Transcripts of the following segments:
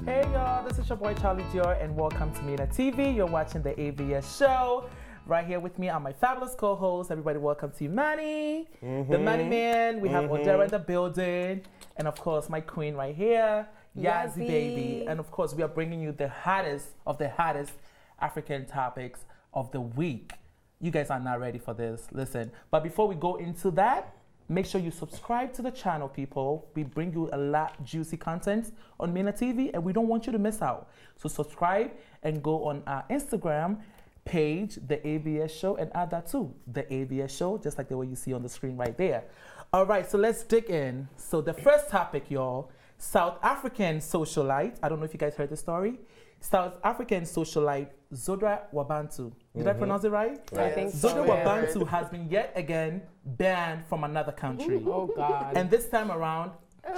Hey y'all, this is your boy Charlie Dior and welcome to MinaTV. You're watching the ABS show. Right here with me are my fabulous co-hosts. Everybody welcome to Manny, the Manny Man. We have Odera in the building. And of course, my queen right here, Yazzie baby. And of course, we are bringing you the hottest of the hottest African topics of the week. You guys are not ready for this. Listen, but before we go into that, make sure you subscribe to the channel, people. We bring you a lot juicy content on MinaTV, and we don't want you to miss out. So subscribe and go on our Instagram page, The ABS Show, and add that too, The ABS Show, just like the way you see on the screen right there. All right, so let's dig in. So the first topic, y'all, South African socialite. I don't know if you guys heard the story. South African socialite Zodwa Wabantu. Did I pronounce it right? I think so. Zodwa Wabantu has been yet again banned from another country. Oh God. And this time around,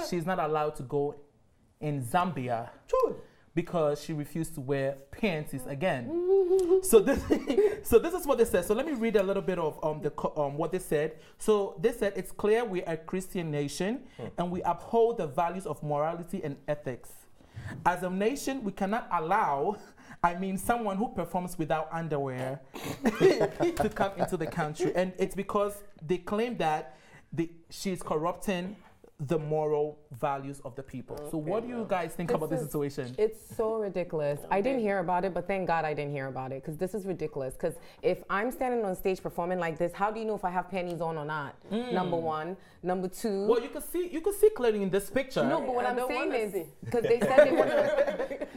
she's not allowed to go in Zambia because she refused to wear panties again. So this is what they said. So let me read a little bit of what they said. So they said, it's clear we are a Christian nation and we uphold the values of morality and ethics. As a nation, we cannot allow, someone who performs without underwear to come into the country. And it's because they claim that she's corrupting the moral values of the people. So what do you guys think about this situation? It's so ridiculous. I didn't hear about it, but thank God I didn't hear about it because this is ridiculous. Because if I'm standing on stage performing like this, how do you know if I have panties on or not? Number one. Number two. Well, you can see clearly in this picture. No, but what I'm saying is because they said they want to.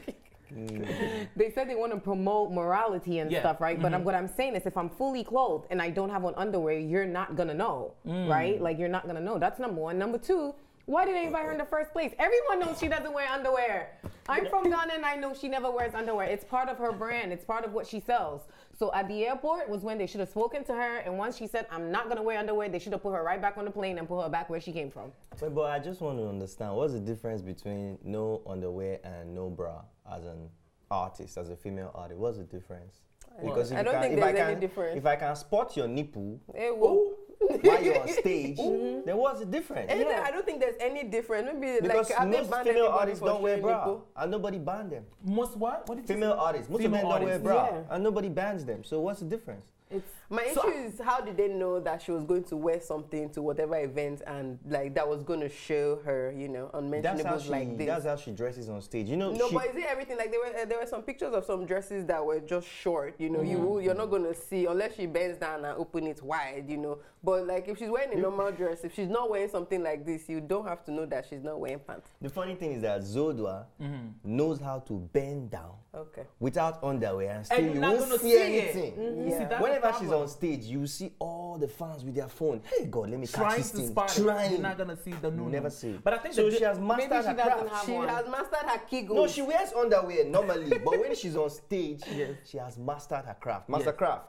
They said they want to promote morality and stuff, right? But what I'm saying is if I'm fully clothed and I don't have on underwear, you're not going to know, right? Like, you're not going to know. That's number one. Number two, why did they invite her in the first place? Everyone knows she doesn't wear underwear. I'm from Ghana and I know she never wears underwear. It's part of her brand. It's part of what she sells. So at the airport was when they should have spoken to her. And once she said, I'm not going to wear underwear, they should have put her right back on the plane and put her back where she came from. But I just want to understand, what's the difference between no underwear and no bra as an artist, as a female artist? What's the difference? Because I don't think there's any difference. If I can spot your nipple while you're on stage, then what's the difference? I don't think there's any difference. Maybe because like most female artists don't wear bra, and nobody banned them. Most what? What did you female say? artists. Most female of them don't wear artists. bra, and nobody bans them. So what's the difference? My issue is how did they know that she was going to wear something to whatever event and like that was going to show her, unmentionables like this. That's how she dresses on stage. No, but is it everything? Like there were some pictures of some dresses that were just short. You're not going to see unless she bends down and open it wide. But like if she's wearing a normal dress, if she's not wearing something like this, you don't have to know that she's not wearing pants. The funny thing is that Zodwa knows how to bend down without underwear and still you won't see anything. Whenever she's on stage, you see all the fans with their phone. Hey God, let me catch this thing. You're not gonna see the new. Never see. But I think so. She has mastered her craft. She has mastered her kegels. No, she wears underwear normally, but when she's on stage, she has mastered her craft. Mastercraft.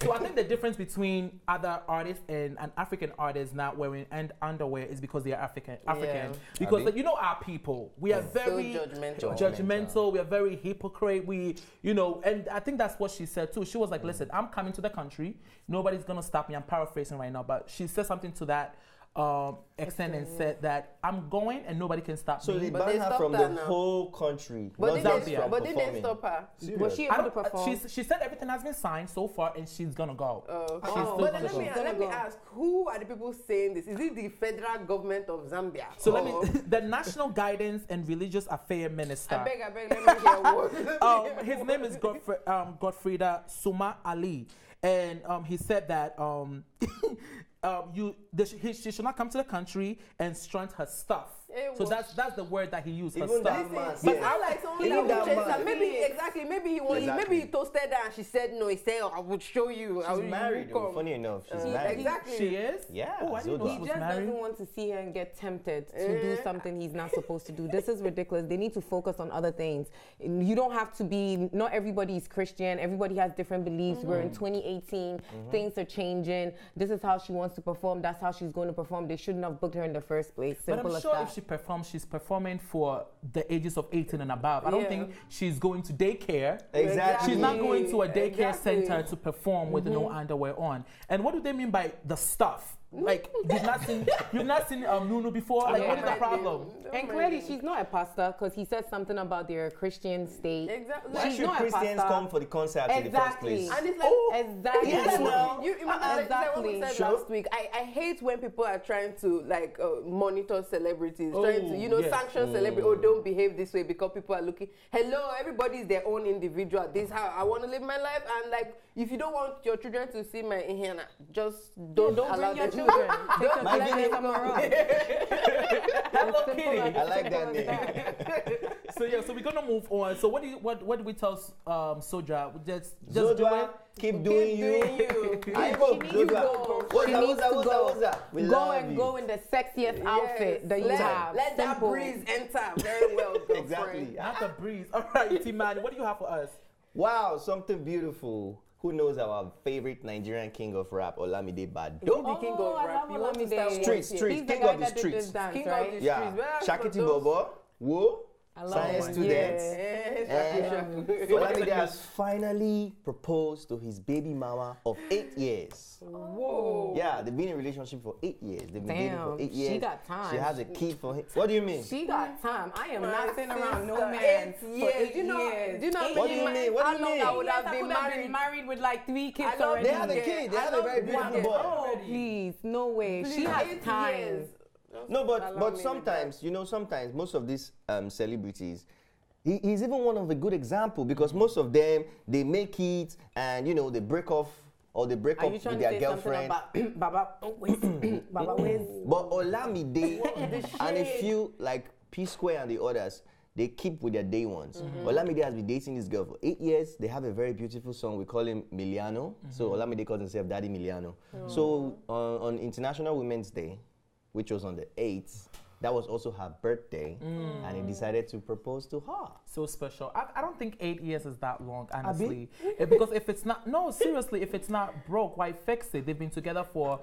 So I think the difference between other artists and an African artist not wearing underwear is because they are African. Because our people, we are very so judgmental. We are very hypocrite. And I think that's what she said too. She was like, listen, I'm coming to the country. Nobody's going to stop me. I'm paraphrasing right now, but she said something to that extent and said that I'm going and nobody can stop me. So they banned her from the whole country. But didn't they stop her? Was she able to perform? She said everything has been signed so far and she's going to go. But let me ask, who are the people saying this? Is it the federal government of Zambia? So the National Guidance and Religious Affairs Minister. I beg, let me hear what. His name is Godfrida Suma Ali. And he said that she should not come to the country and stunt her stuff. So that's the word that he used. Her stuff. But I like someone that would chase her. Maybe he toasted her and she said no. He said, I would show you. She's married. Funny enough, she's married. Exactly. She is? Yeah. Oh, I didn't know she he was just married. doesn't want to see her and get tempted to do something he's not supposed to do. This is ridiculous. They need to focus on other things. You don't have to be, not everybody is Christian. Everybody has different beliefs. We're in 2018. Things are changing. This is how she wants to perform. That's how she's going to perform. They shouldn't have booked her in the first place. Simple but I'm as sure that. if she performs, she's performing for the ages of 18 and above. I don't think she's going to daycare. Exactly. She's not going to a daycare center to perform with no underwear on. And what do they mean by the stuff? Like you've not seen Nunu before. Like what is the problem? And clearly she's not a pastor because he said something about their Christian state. Exactly. Why should Christians come for the concert in the first place? And it's like, exactly. Yes, now. You like what we said last week. I hate when people are trying to like monitor celebrities, trying to sanction celebrities. Oh, don't behave this way because people are looking. Hello, everybody's their own individual. This is how I want to live my life, and like if you don't want your children to see my Ihena, just don't allow them. Hello, Kitty. I like that name. So we're gonna move on. So what do we tell Zodwa? Just Zodwa, keep doing you. I hope Zodwa. Go in the sexiest outfit that you have. Let that breeze enter very well. Exactly. Not the breeze. All right, T-Man, what do you have for us? Wow, something beautiful. Who knows our favorite Nigerian king of rap, Olamide Bado? The king of rap. Streets, king of the streets. King of the streets. Yeah. Shakiti Bobo, Whoa, science students. Olamide has finally proposed to his baby mama of 8 years. Whoa. Yeah, they've been in a relationship for 8 years. They've been dating for 8 years. She got time. She has a kid for him. What do you mean? She got time. I am not sitting around no man for 8 years. Do you know what do you mean? What do you mean? I would have been married with like 3 kids already. They have a kid. They have a very beautiful boy. Oh, please. No way. She has time. No, but sometimes, sometimes most of these celebrities, he's even one of a good example because most of them, they make it and, they break off or they break up with their girlfriend. Baba Wiz. But Olamide and a few like P-Square and the others, they keep with their day ones. Olamide has been dating this girl for 8 years. They have a very beautiful son. We call him Miliano. So Olamide calls himself Daddy Miliano. So on International Women's Day, which was on the 8th, that was also her birthday, and he decided to propose to her. So special. I don't think 8 years is that long, honestly. Because if it's not, no, seriously, if it's not broke, why fix it? They've been together for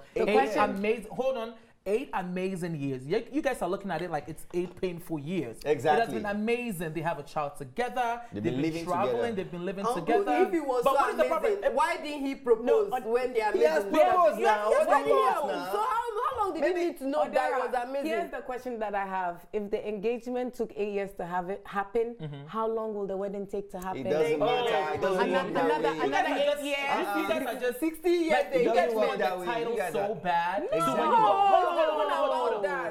8 amazing years. You guys are looking at it like it's 8 painful years. Exactly. It has been amazing. They have a child together. They've been living traveling. together. They've been living together. If it was so amazing, why didn't he propose when they are He has proposed now. So how long did he need to know that was amazing? Here's the question that I have. If the engagement took 8 years to have it happen, how long will the wedding take to happen? It doesn't matter. It doesn't work that way. Another 8 years. You guys are just 60 years. You guys want the title so bad. So when you go,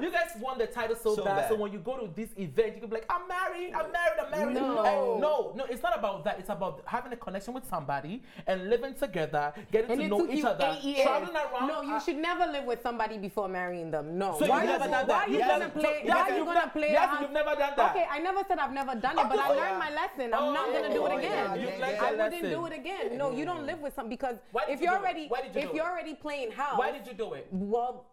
you guys want the title so bad. So when you go to this event, you can be like, I'm married. No, it's not about that. It's about having a connection with somebody and living together, getting to know each other, traveling around. No, you should never live with somebody before marrying them. No. So why you've never done that? You've never done that. Okay, I never said I've never done it, but I learned my lesson. I'm not gonna do it again. I wouldn't do it again. No, you don't live with some because if you're already playing house. Why did you do it? Well,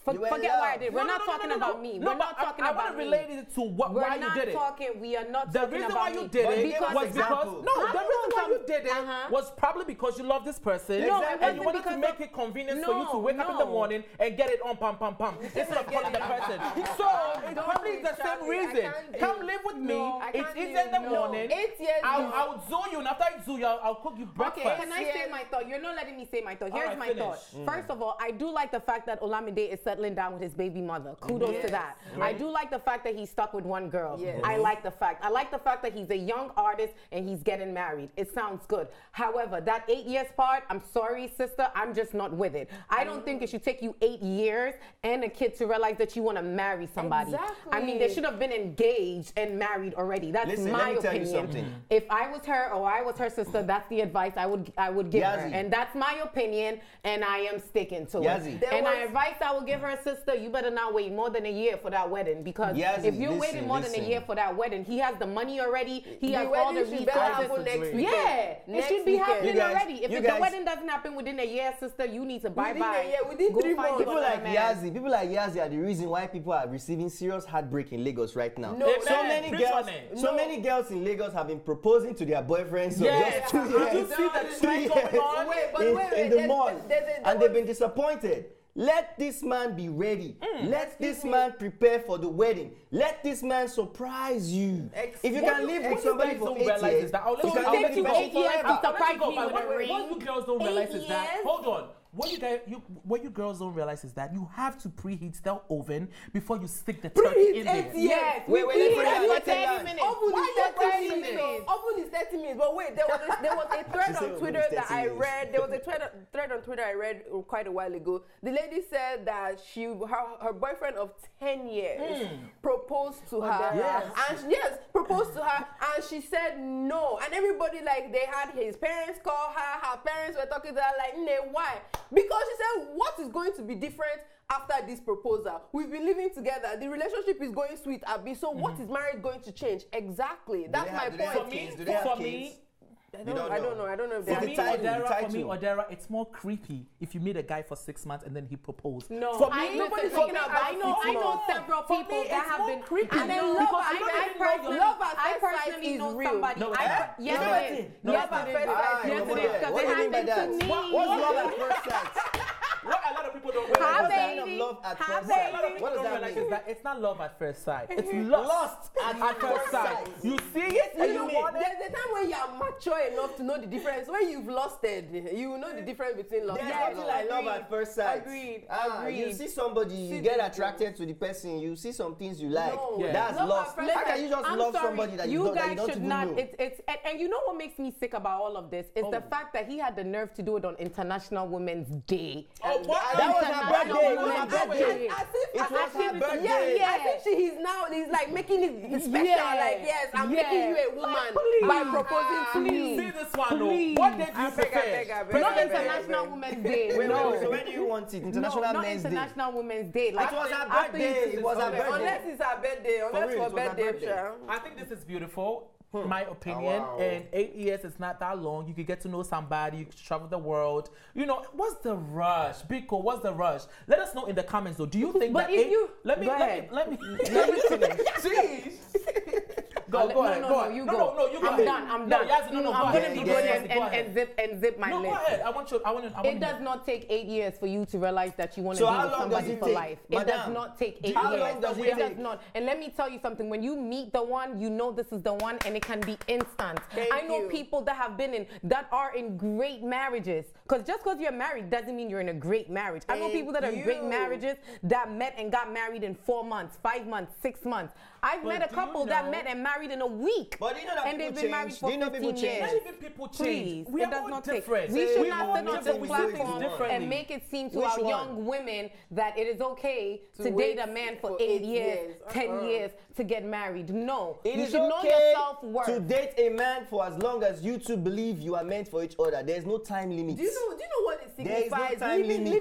forget why I did. We're not talking about me. We're not talking about me. I want to relate it to why you did it. We are not the talking reason about why you did it was because the reason why you did it was probably because you love this person and you wanted to make it convenient for you to wake up in the morning and get it on pam instead of calling the person. So it's probably the same reason. Come live with me. It's easy in the morning. 8 years. I'll zoo you, and after I zoo you, I'll cook you breakfast. Okay, can I say my thought? You're not letting me say my thought. Here's my thought. First of all, I do like the fact that Olamide is settling down with his baby mother. Kudos to that. I do like the fact that he's stuck with one girl. I like the fact. I like the fact that he's a young artist and he's getting married. It sounds good. However, that 8 years part, I'm sorry, sister, I'm just not with it. I don't think it should take you 8 years and a kid to realize that you want to marry somebody. Exactly. I mean, they should have been engaged and married already. That's my opinion. If I was her or I was her sister, that's the advice I would give her. And that's my opinion, and I am sticking to it. And my advice I would give her, sister, you better not wait more than a year for that wedding, because if you're waiting more than a year for that wedding, he has the money already, he has all the resources. It should be happening already. If the wedding doesn't happen within a year, sister, you need to bye-bye. Within 3 months. People like Yazzie are the reason why people are receiving serious heartbreak in Lagos right now. So many girls in Lagos have been proposing to their boyfriends for just 2 years. Did you see that trend going on? In the mall, and they've been disappointed. Let this man be ready. Let this man prepare for the wedding. Let this man surprise you. If you can live with somebody for 8 years, so it takes you 8 years to surprise me with a ring. What you girls don't realize is that, hold on, what you girls don't realize is that you have to preheat the oven before you stick the turkey in there. Yes. Wait, Let's 30 minutes. Oven is 30 minutes. But wait, there was a thread on Twitter that I read. There was a thread on Twitter I read quite a while ago. The lady said that her boyfriend of 10 years proposed to her. Proposed to her, and she said no. And everybody, like, they had his parents call her. Her parents were talking to her like, why? Because she said, what is going to be different after this proposal? We've been living together. The relationship is going sweet, Abby. So what is marriage going to change? Exactly. That's my point. For me, I don't know if for me, Odera, it's more creepy if you meet a guy for 6 months and then he proposed. No, for me, I know several people that have been creepy. And then I personally know somebody. Yes, it is. What do you mean by that? What's love at first sight? What a lot of people don't realize love at first sight. What does that mean? Is that it's not love at first sight. It's lust at first sight. You see it and you want it. There's a time when you are mature enough to know the difference. When you've lost it, you know the difference between love and love. There's nothing like love at first sight. Agreed. You see somebody, you get attracted to the person, you see some things you like. That's lust. How can you just love somebody that you don't even know? And you know what makes me sick about all of this is the fact that he had the nerve to do it on International Women's Day. That was her birthday. It was her birthday. It was her birthday. Yeah. I think he's like making it special. Like, yes, I'm making you a woman by proposing to you. See this one, what did you prefer? Not International Women's Day. No. So when do you want it? International Men's Day. Not International Women's Day. Like, it was her birthday. It was her birthday. Unless it's her birthday. Unless for birthday. I think this is beautiful. My opinion, and 8 years is not that long. You could get to know somebody, you could travel the world. You know, what's the rush? Biko, what's the rush? Let us know in the comments though. Do you think but that if you let me finish. Jeez. Go ahead. No, you go. No, you go ahead. I'm done. I'm going to be good and zip my lips. Go ahead. I want it does not take 8 years for you to realize that you want to be with somebody for life. It does not take 8 years. How long does it take? Does not. And let me tell you something. When you meet the one, you know this is the one, and it can be instant. I know people that are in great marriages. Because just because you're married doesn't mean you're in a great marriage. I know people that are in great marriages that met and got married in 4 months, 5 months, 6 months. I've met a couple that met and married in a week. But you know that and they've been married for 15 years. Not even people change. Please, it does not take. We should not sit on this platform and make it seem to our young women that it is okay to date a man for 8 years, 10 years to get married. No, you should know your self-worth. To date a man for as long as you two believe you are meant for each other. There's no time limit. Do you know what it signifies? There is no time limit.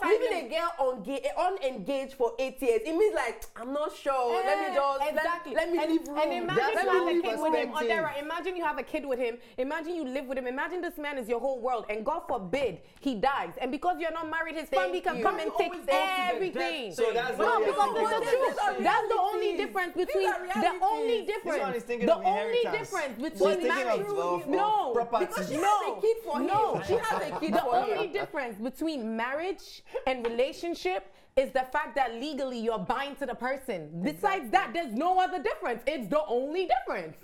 Leaving a girl unengaged for 8 years. It means like, I'm not sure. Let me just let me leave room. And imagine you have a kid with him. Odera, imagine you have a kid with him. Imagine you live with him. Imagine this man is your whole world, and God forbid he dies. And because you're not married, his family can come and take everything. So that's because it's the truth. That's the only difference between the only difference between marriage. No, because she has a kid for him. She has a kid for him. The only difference between marriage and relationship is the fact that legally you're bind to the person. Besides that, there's no other difference. It's the only difference.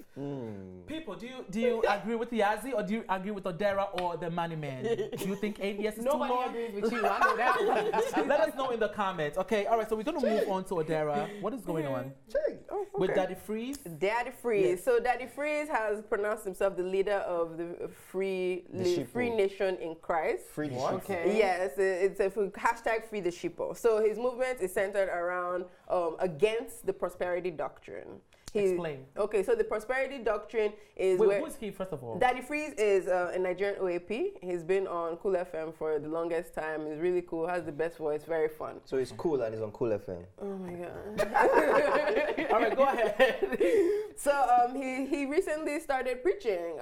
People, do you agree with Yazi, or do you agree with Odera or the money man? Do you think 8 years is too long? Nobody agrees with you. I know that. Let us know in the comments. Okay, all right, so we're going to move on to Odera. What is going on? With Daddy Freeze? Daddy Freeze. Yes. So Daddy Freeze has pronounced himself the leader of the Free Nation in Christ. Free the Sheeple. Okay. Yes, it's a hashtag Free the Sheeple. So his movement is centered around against the prosperity doctrine. Explain. Okay, so the prosperity doctrine is who is he, first of all? Daddy Freeze is a Nigerian OAP. He's been on Cool FM for the longest time. He's really cool, has the best voice, very fun. So he's cool and he's on Cool FM. Oh my God. All right, go ahead. So he recently started preaching.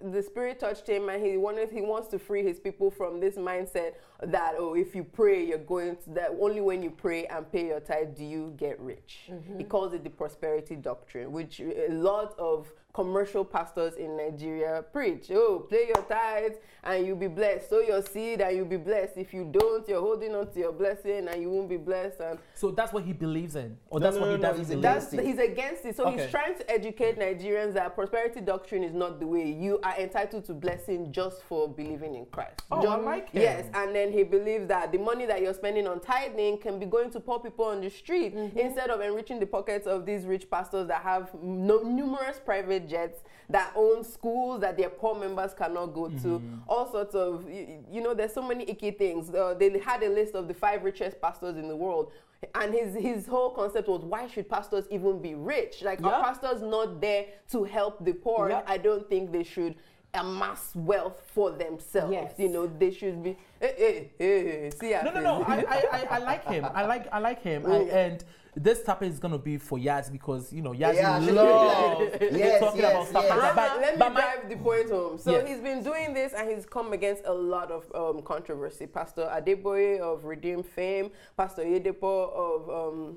The Spirit touched him, and he wants to free his people from this mindset that, oh, if you pray, you're going to, that only when you pray and pay your tithe do you get rich. He calls it the prosperity doctrine, which a lot of commercial pastors in Nigeria preach. Oh, pay your tithes and you'll be blessed. Sow your seed and you'll be blessed. If you don't, you're holding on to your blessing and you won't be blessed. And so that's what he believes in, or that's what he doesn't believe. He's against it. So he's trying to educate Nigerians that prosperity doctrine is not the way. You are entitled to blessing just for believing in Christ. Oh, I like him. Yes, and then he believes that the money that you're spending on tithing can be going to poor people on the street instead of enriching the pockets of these rich pastors that have numerous private jets, that own schools that their poor members cannot go to. All sorts of, there's so many icky things. They had a list of the 5 richest pastors in the world. And his whole concept was, why should pastors even be rich? Like, are pastors not there to help the poor? I don't think they should amass wealth for themselves. Yes. They should be. No. I like him. I like him. And this topic is gonna be for Yaz because Yaz loves talking about stuff like that. Let me drive the point home. So he's been doing this and he's come against a lot of controversy. Pastor Adeboye of Redeemed fame, Pastor Yedepo of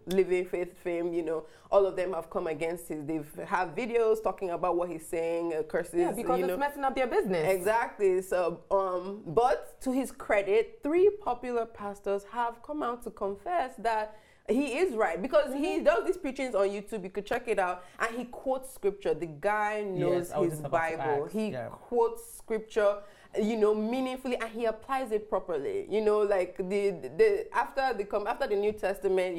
Living Faith fame, all of them have come against his. They've have videos talking about what he's saying, curses. Yeah, because it's messing up their business. Exactly. So, but to his credit, 3 popular pastors have come out to confess that he is right, because he does these preachings on YouTube. You could check it out, and he quotes scripture. The guy knows his Bible. He quotes scripture, meaningfully, and he applies it properly. Like after the New Testament,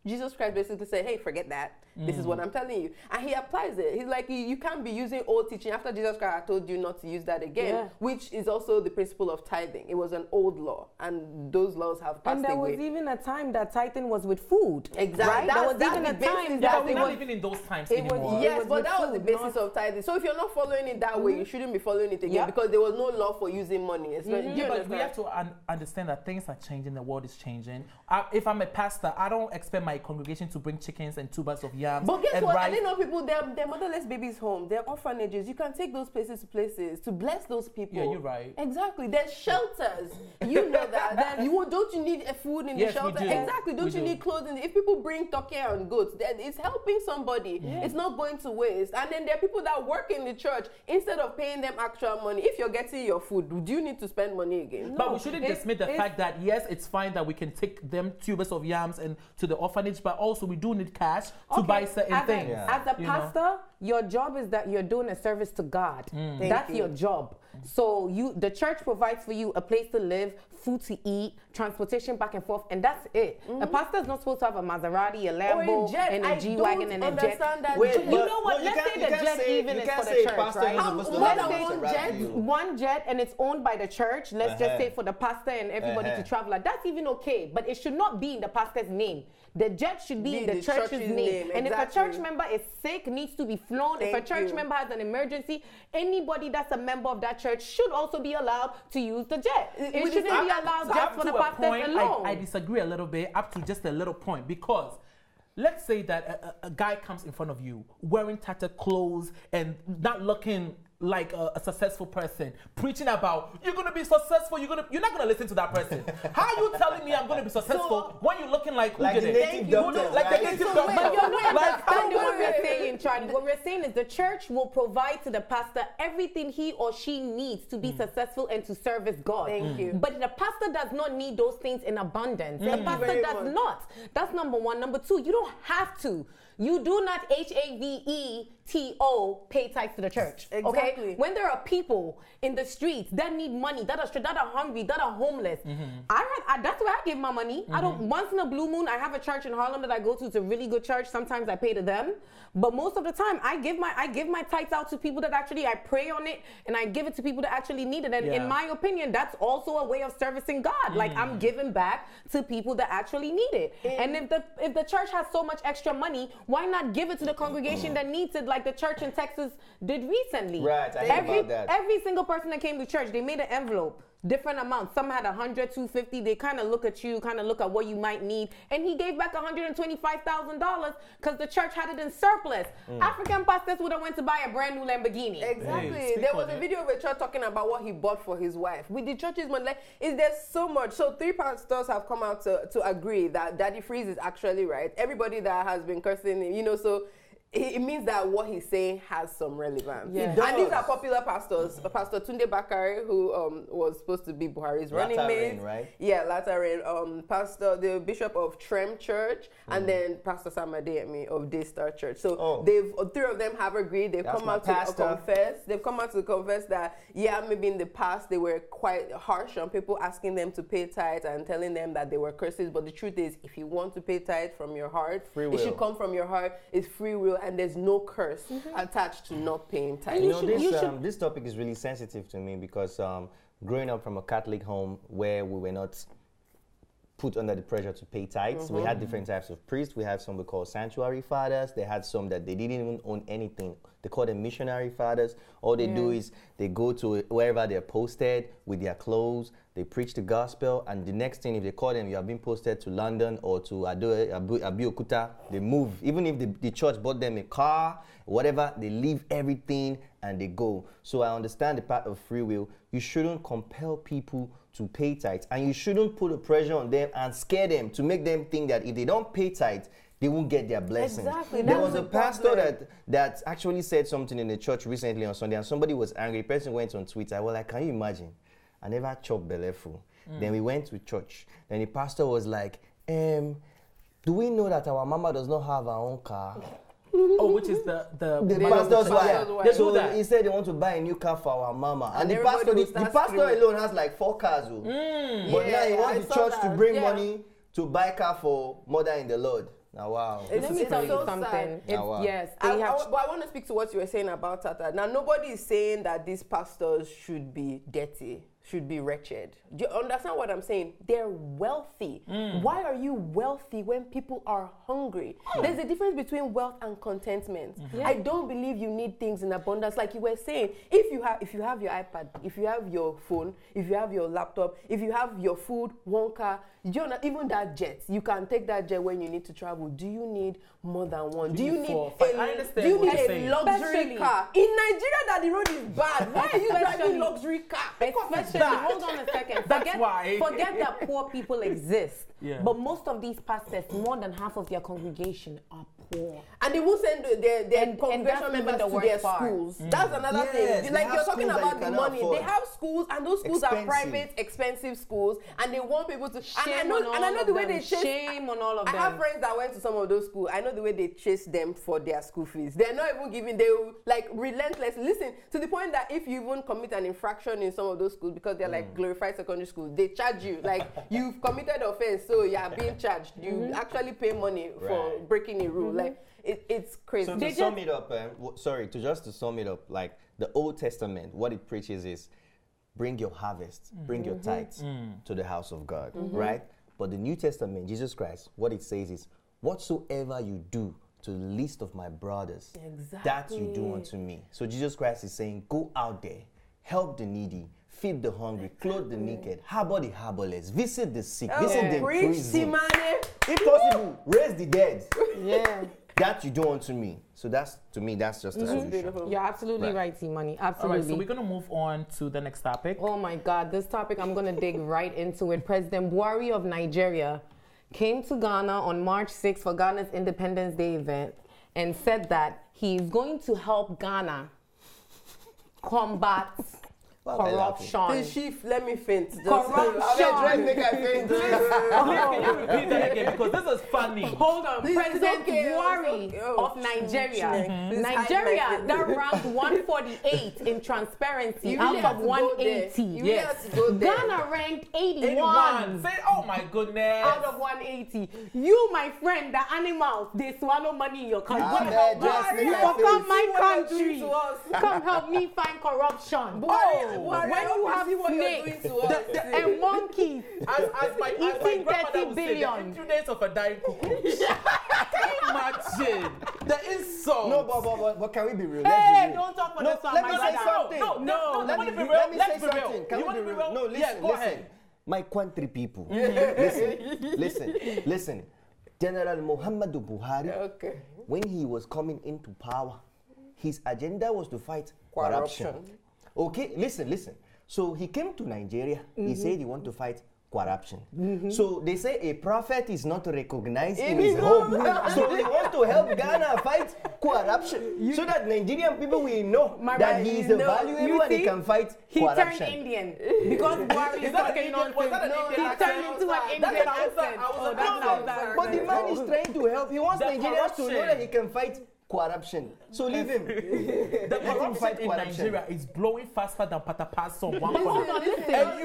Jesus Christ basically said, hey, forget that. This is what I'm telling you. And he applies it. He's like, you can't be using old teaching. After Jesus Christ, I told you not to use that again, which is also the principle of tithing. It was an old law, and those laws have passed away. And there was even a time that tithing was with food. Exactly. Right? There was even a time that we're not living in those times anymore. Yes, but that was the basis of tithing. So if you're not following it that way, you shouldn't be following it again, because there was no law for using money. But we have to understand that things are changing. The world is changing. If I'm a pastor, I don't expect my congregation to bring chickens and 2 bags of yams. But guess what? I didn't know people, they're motherless babies home. They're orphanages. You can take those places to places to bless those people. Yeah, you're right. Exactly. There's shelters. You know that. Don't you need food in the shelter? Exactly. Don't you need clothing? If people bring turkey and goats, it's helping somebody. It's not going to waste. And then there are people that work in the church. Instead of paying them actual money, if you're getting your food, do you need to spend money again? No, but we shouldn't dismiss the fact that, yes, it's fine that we can take them tubers of yams and to the orphanage, but also we do need cash to buy certain things. As a pastor, your job is that you're doing a service to God. That's your job. So the church provides for you a place to live, food to eat, transportation back and forth, and that's it. A pastor is not supposed to have a Maserati, a Lambo, and a G-Wagon and a jet. Wait, you know what? Let's say the jet even is for the church, right? Let's say one jet and it's owned by the church. Let's just say for the pastor and everybody to travel. That's even okay, but it should not be in the pastor's name. The jet should be in the church's name. And if a church member is sick, needs to be flown, if a church member has an emergency, anybody that's a member of that church should also be allowed to use the jet. It shouldn't be allowed just for the pastors alone. I disagree a little bit, up to just a little point, because let's say that a guy comes in front of you wearing tattered clothes and not looking like a successful person, preaching about you're gonna be successful, you're not gonna listen to that person. How are you telling me I'm gonna be successful when you're looking like who did it? Like the native doctor. But you're not understanding what we're saying, Charlie. What we're saying is the church will provide to the pastor everything he or she needs to be successful and to service God. Thank you. But the pastor does not need those things in abundance. The pastor does not. That's number one. Number two, you don't have to. You do not HAVETO pay tithes to the church. Exactly. Okay? When there are people in the streets that need money, that are hungry, that are homeless, that's where I give my money. I don't. Once in a blue moon, I have a church in Harlem that I go to. It's a really good church. Sometimes I pay to them, but most of the time I give my tithes out to people that actually I pray on it, and I give it to people that actually need it. And in my opinion, that's also a way of servicing God. Like I'm giving back to people that actually need it. And if the church has so much extra money, why not give it to the congregation that needs it, like the church in Texas did recently? Right, I heard about that. Every single person that came to church, they made an envelope, different amounts. Some had 100, 250. They kind of look at you, kind of look at what you might need. And he gave back $125,000 because the church had it in surplus. African pastors would have went to buy a brand new Lamborghini. Exactly. There was a video of a church talking about what he bought for his wife. With the church's money, there's so much. So 3 pastors have come out to agree that Daddy Freeze is actually right. Everybody that has been cursing him, so it means that what he's saying has some relevance. Yeah. And these are popular pastors. Pastor Tunde Bakare, who was supposed to be Buhari's running mate. Right? Yeah, Lateran. Pastor, the Bishop of Trem Church, and then Pastor Sam Adeyemi of Daystar Church. So three of them have agreed. They've come out to confess. They've come out to confess that, maybe in the past they were quite harsh on people, asking them to pay tithes and telling them that they were curses. But the truth is, if you want to pay tithe from your heart, it should come from your heart. It's free will. And there's no curse attached to not paying tithes. This topic is really sensitive to me because growing up from a Catholic home where we were not put under the pressure to pay tithes, we had different types of priests. We had some we call sanctuary fathers. They had some that they didn't even own anything. They call them missionary fathers. All they do is they go to wherever they're posted with their clothes. They preach the gospel, and the next thing, if they call them, you have been posted to London or to Abeokuta, they move. Even if the church bought them a car, whatever, they leave everything and they go. So I understand the part of free will. You shouldn't compel people to pay tithes, and you shouldn't put a pressure on them and scare them to make them think that if they don't pay tithes, they won't get their blessings. Exactly. There was a pastor that actually said something in the church recently on Sunday, and somebody was angry. The person went on Twitter. I was like, can you imagine? I never chopped belefu. Then we went to church. Then the pastor was like, do we know that our mama does not have her own car? Which is the pastor's wife. So he said they want to buy a new car for our mama. And the pastor alone has like 4 cars. But now he wants the church to bring money to buy a car for Mother in the Lord. Now, wow. Let me tell you something. Yes. But I want to speak to what you were saying about Tata. Now, nobody is saying that these pastors should be dirty, should be wretched. Do you understand what I'm saying? They're wealthy. Why are you wealthy when people are hungry? There's a difference between wealth and contentment. I don't believe you need things in abundance. Like you were saying, if you have your iPad, if you have your phone, if you have your laptop, if you have your food, 1 car, even that jet, you can take that jet when you need to travel. Do you need more than one? Do you need a luxury car? In Nigeria, that the road is bad. Why are you driving luxury car? Especially, hold on a second. Forget that poor people exist. But most of these pastors, more than half of their congregation are poor. And they will send their congregation members to their schools. That's another thing. Like you're talking about the money. They have schools, and those schools are private, expensive schools, and they want people to. And I know the way they chase. Shame on all of them. I have friends that went to some of those schools. I know the way they chase them for their school fees. They're not even giving. They will like relentless. Listen, to the point that if you even commit an infraction in some of those schools, because they're like glorified secondary schools, they charge you. Like you've committed offense, so you are being charged. You actually pay money for breaking a rule. Like it's crazy. So to sum it up, to sum it up, like the Old Testament, what it preaches is bring your harvest, bring your tithes to the house of God, right? But the New Testament, Jesus Christ, what it says is, whatsoever you do to the least of my brothers, that you do unto me. So Jesus Christ is saying, go out there, help the needy, feed the hungry, clothe the naked, harbor the harborless, visit the sick, visit the prison. If possible, raise the dead. That you do unto me. So that's, to me, that's just the solution. You're absolutely right, T-Money. Absolutely. All right, so we're going to move on to the next topic. Oh my God, this topic, I'm going to dig right into it. President Buhari of Nigeria came to Ghana on March 6th for Ghana's Independence Day event and said that he's going to help Ghana combat corruption. The chief, let me faint. Corruption. Can you repeat that again? Because this is funny. Hold on. President Buhari of Nigeria. Nigeria, that ranked 148 in transparency out of 180. Ghana ranked 81. Say, oh my goodness. Out of 180. You, my friend, the animals, they swallow money in your country. You come my country. Come help me find corruption. When you have snakes and monkeys eating 30 billion. 2 days of a dying cockroach. Can you imagine the insult? No, but can we be real? Hey, don't talk for this one, let me say something. Let me be real. Let's be real. Can we be real? No, listen. My country people. Listen. General Muhammadu Buhari, when he was coming into power, his agenda was to fight corruption. Okay, listen. So he came to Nigeria. He said he wanted to fight corruption. So they say a prophet is not recognized in his home. So he wants to help Ghana fight corruption so that Nigerian people will know that he is valuable and he can fight corruption. He turned Indian because Buhari is talking nonsense. He turned into an Indian accent. But the man is trying to help. He wants Nigerians to know that he can fight corruption. So leave him. The corruption in Nigeria is blowing faster than Patapa's song. One Hold on, listen. Let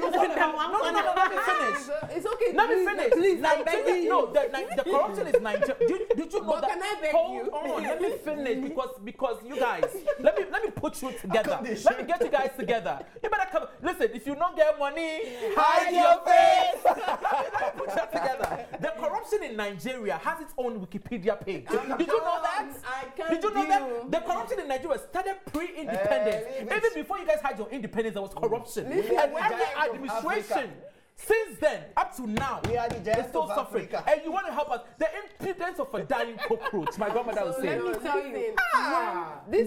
me finish. It's okay. Let me finish. Please, the corruption is Nigeria. Did you know but that? Can I beg Hold on, let me finish because you guys. Let me put you together. Let me get you guys together. You better come. Listen, if you don't get money, hide your face. Let me put you together. The corruption in Nigeria has its own Wikipedia page. Did you know that? Did you know that the corruption in Nigeria started pre-independence? Even before you guys had your independence, there was corruption. And every administration since then up to now is still suffering. And you want to help us? The impudence of a dying cockroach. My grandmother would say. Let me tell you.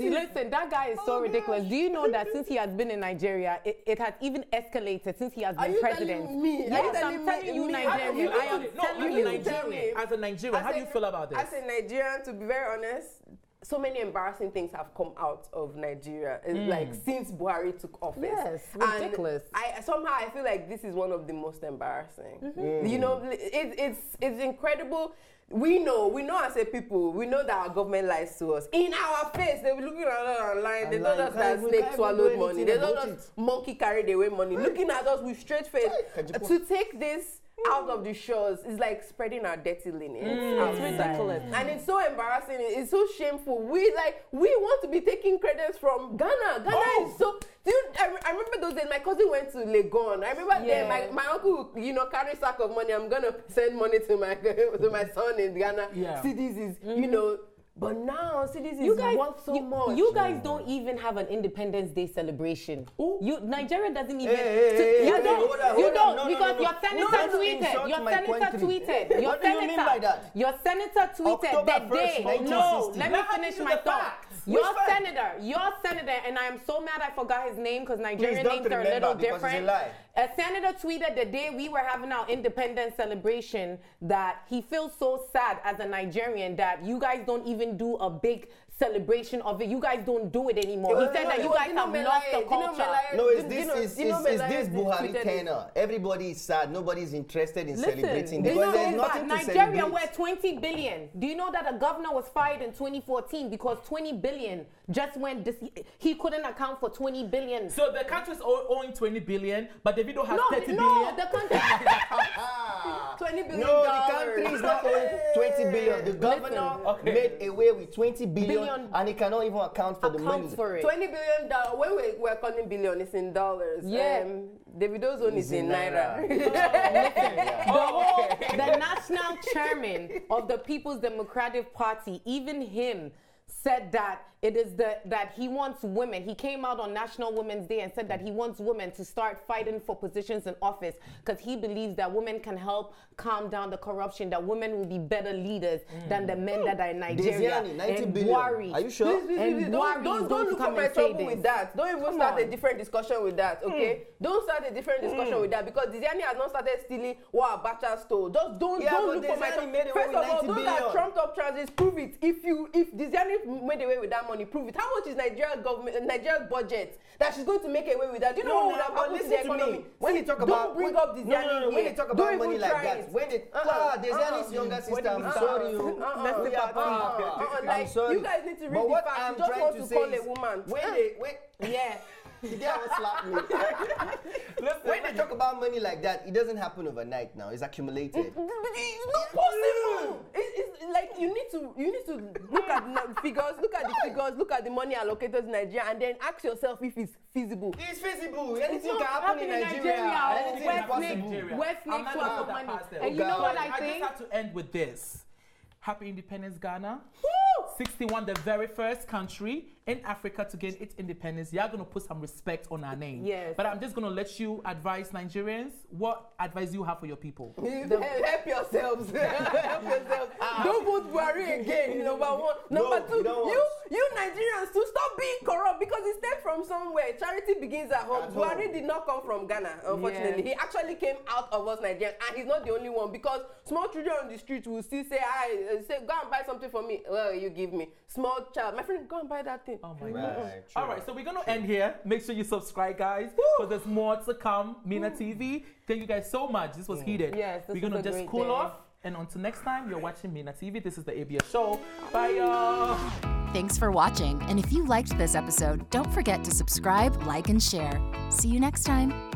Listen, that guy is so ridiculous. Do you know that since he has been in Nigeria, it has even escalated since he has been president? Telling me? Yes, I'm telling you, Nigerian. I am telling you, Nigerian. As a Nigerian, how do you feel about this? As a Nigerian, to be very honest, so many embarrassing things have come out of Nigeria. It's like since Buhari took office. Yes, ridiculous. And I feel like this is one of the most embarrassing. You know, it's incredible. We know as a people, we know that our government lies to us. In our face, they were looking at us online. They told us that snake swallowed money. They told us monkey carried away money. Looking at us with straight face. To take this out of the shores is like spreading our dirty linen. It's ridiculous. And it's so embarrassing. It's so shameful. We want to be taking credits from Ghana. Ghana is so... I remember those days, my cousin went to Legon. I remember then my uncle, carry a sack of money. I'm going to send money to my son in Ghana. Cities is, but now cities is worth so much. You guys don't even have an Independence Day celebration. Nigeria doesn't even. You don't because your senator tweeted. Your senator tweeted that day. No, let me finish my thought. Your senator, and I am so mad I forgot his name because Nigerian names are a little different. A senator tweeted the day we were having our independence celebration that he feels so sad as a Nigerian that you guys don't even do a big celebration of it. You guys don't do it anymore. He said that you guys have lost the culture. No, it's this Buhari tenor. Everybody is sad. Nobody's interested in celebrating. Because there's nothing to Nigeria, we're 20 billion. Do you know that a governor was fired in 2014 because 20 billion just went he couldn't account for 20 billion. So the country's owing 20 billion, but Davido has 30 billion. No, the country $20 billion. No, the country is not owing 20 billion. The governor made away with 20 billion and he cannot even account for the money. For it. $20 billion. When we're calling billion, it's in dollars. Yeah. Davido's own is in naira. The national chairman of the People's Democratic Party, even him, said that that he wants women. He came out on National Women's Day and said that he wants women to start fighting for positions in office because he believes that women can help calm down the corruption, that women will be better leaders than the men that are in Nigeria. And Buhari. Are you sure? Don't look for my trouble with that. Don't even start a different discussion with that, okay? Don't start a different discussion with that because Diziani has not started stealing what Abacha stole. Just don't look for my trouble. First of all, those are trumped up charges. Prove it. If Diziani made away with that money, prove it. How much is Nigeria's budget that she's going to make away with that? Do you know what happens to the economy? When they talk about don't bring up Diziani when they talk about money like that, when they Diziani's younger sister, I'm sorry, I'm sorry. You guys need to read the facts. You just want to call a woman. The guy will slap me. When they talk about money like that, it doesn't happen overnight now. It's accumulated. It's not possible. It's like you need to look at the figures, look at the money allocated to Nigeria, and then ask yourself if it's feasible. It's feasible. Anything can happen in Nigeria. Anything is possible. West makes full of money. And you know what I think? I just have to end with this. Happy Independence, Ghana. 61, the very first country in Africa to gain its independence. You're going to put some respect on our name. Yes. But I'm just going to let you advise Nigerians. What advice do you have for your people? Help yourselves. Don't vote Buhari again. Number one. Number two, you Nigerians to stop being corrupt because it stems from somewhere. Charity begins at home. Buhari did not come from Ghana, unfortunately. He actually came out of us Nigerians, and he's not the only one, because small children on the street will still say, go and buy something for me. Well, you give me. Small child, my friend, go and buy that thing. Oh my God. All right, so we're going to end here. Make sure you subscribe, guys, because there's more to come. MinaTV. Thank you guys so much. This was heated. Yes, we're going to just cool off. And until next time, you're watching MinaTV. This is the ABS show. Bye, y'all. Thanks for watching. And if you liked this episode, don't forget to subscribe, like, and share. See you next time.